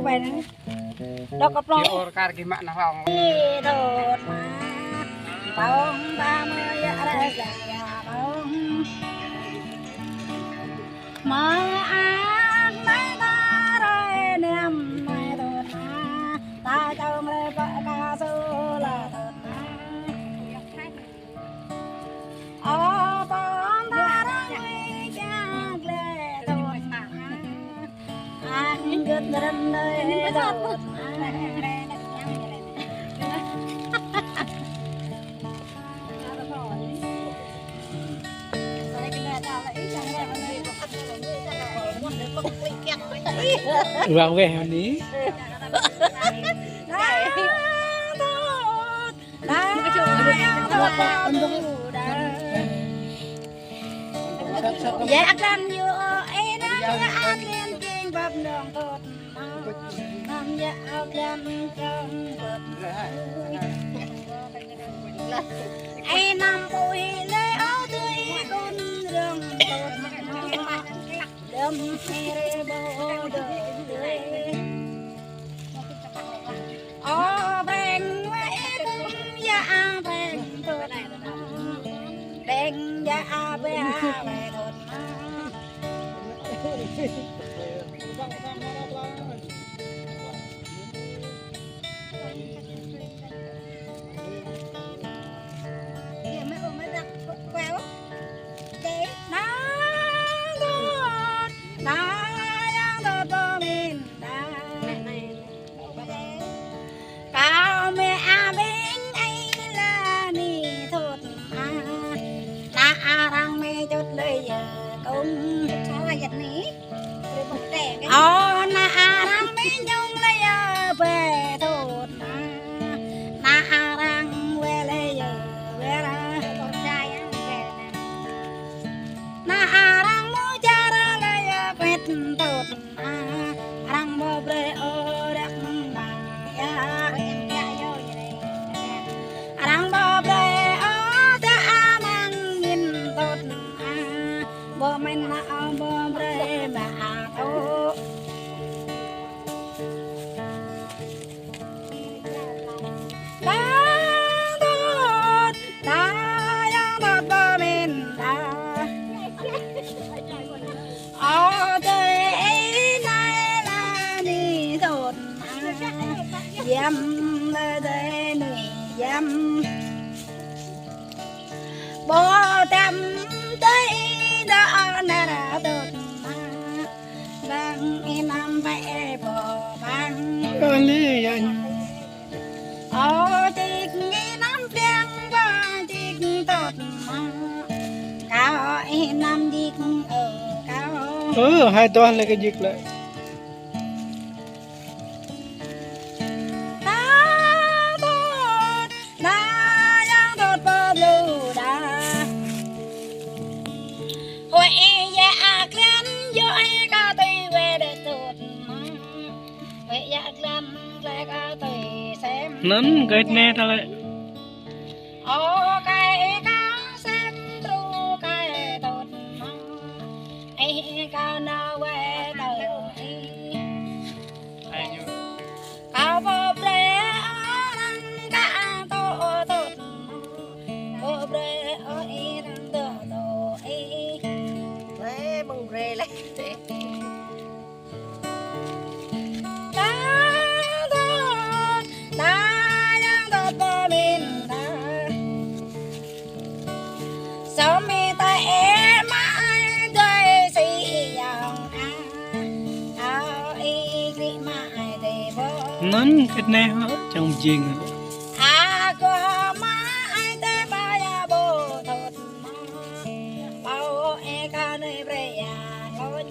cô về này đâu có lo car cái mạng nào hỏng đột mà bông 30 ra già bông mà ăn mấy ta rồi niềm này đột mà ta trong đây vợ ca su là đột mà ở bông ta đang nguy trang lệ đột mà ăn gật râm nơi đột vào về hôm ní dạ làm như ấy nó ăn lên trên bắp đường tốt làm dạ làm trong bắp ấy nằm bụi lấy áo tươi con đường tốt đâm rê bồ đời ô bèn quay cũng dạ bèn tốt bèn dạ bèn tốt ô na răng mi nhung lấy về thốt na răng về lấy về ra con trai na răng mu cha ra lấy về thốt răng bò bể ô đặc bằng ya răng bò bể ô đã mang nhìn thốt bò mình na bò bể mà thốt dâm đây nụy dâm bò trăm tới đó là tốt bằng năm vẽ bò bằng lý anh ô chiếc nghĩ năm tiếng và chiếc tốt cao năm chiếc ở cao hai toan lại cái dịch lại nấm gạch nè ta lại ô cái cao xem tru cái tốt ấy cao nào về đầu cao bờ bể răng cả tổ tốt bờ bể ơi răng tổ tổ ấy bể bông bể lại nấm cái nè trong giềng có má ai té ba ya bồ thốt bao e ca nơi bre ya con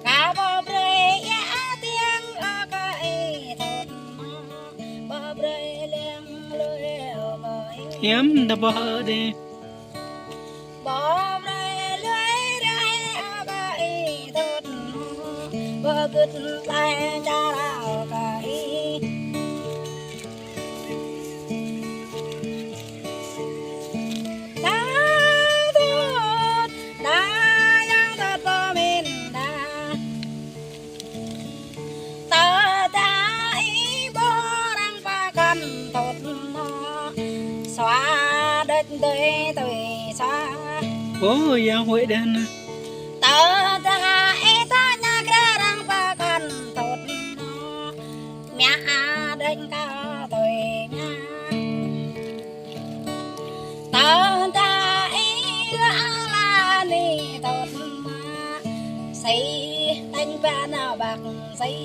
ca bồ bre ya tiếng ca e thốt bồ bre leng lưỡi bơi hiếm đã bỏ đi bồ bre lưỡi ra ca e thốt bồ gật tay cha rào ca e Ồ, ya hội đen nè. tớ ta e ta nhà kia đang ba con tốt nó mẹ đánh ca tôi nha tớ ta e la ni tốt mà say đánh ba nào bạc say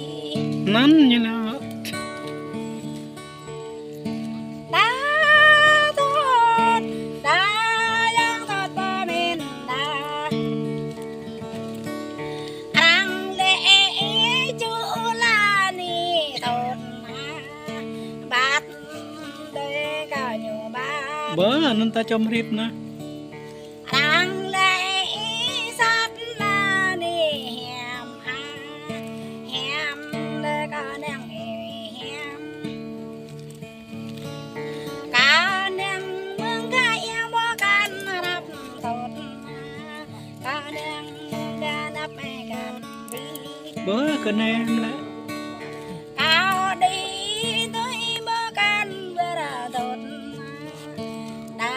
Nắn như là ta tốt ta yang tốt ba mình ta ang lệ chú la ni tốt mà bát để cả nhiều ba bớ nên ta chom rip nè. ang lệ sát la ni hèm để cả nàng hèm cả nàng mương cái em bỏ can đắp tốt cả nàng ga đắp can đi Bớ cần em lại. cao đi tới bờ can bờ ra tốt đã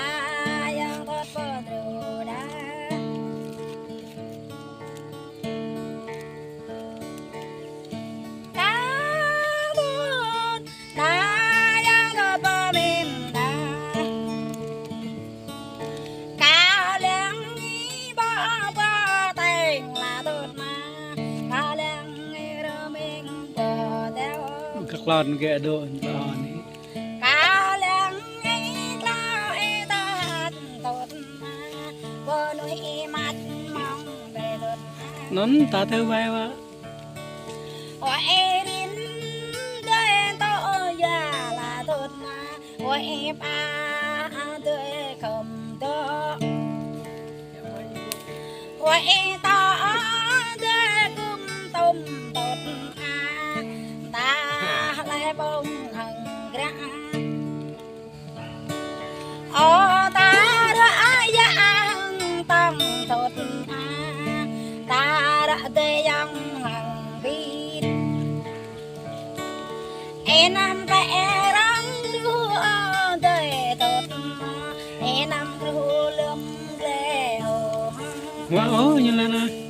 yang tốt bờ đồ đã cao tốt đã yang tốt bờ mình đã cao leng bỏ bờ tay là tốt mà cao leng rơ mình bờ theo Các lon ghẹ đồn lon ấy. cao leng lao ta tốt mà bờ núi mắt mong về tốt Nắn ta theo vai quá. ôi đến đây tôi già là tốt mà ôi ba tôi không tốt ôi ta tôi cũng tôm tốt ta lại bông hằng ra ô ta đã giang tâm tốt ta đã tê giang hằng biết em năm cái răng đua tê tốt em năm cái lưỡm lê hồ Quá ố như là nè.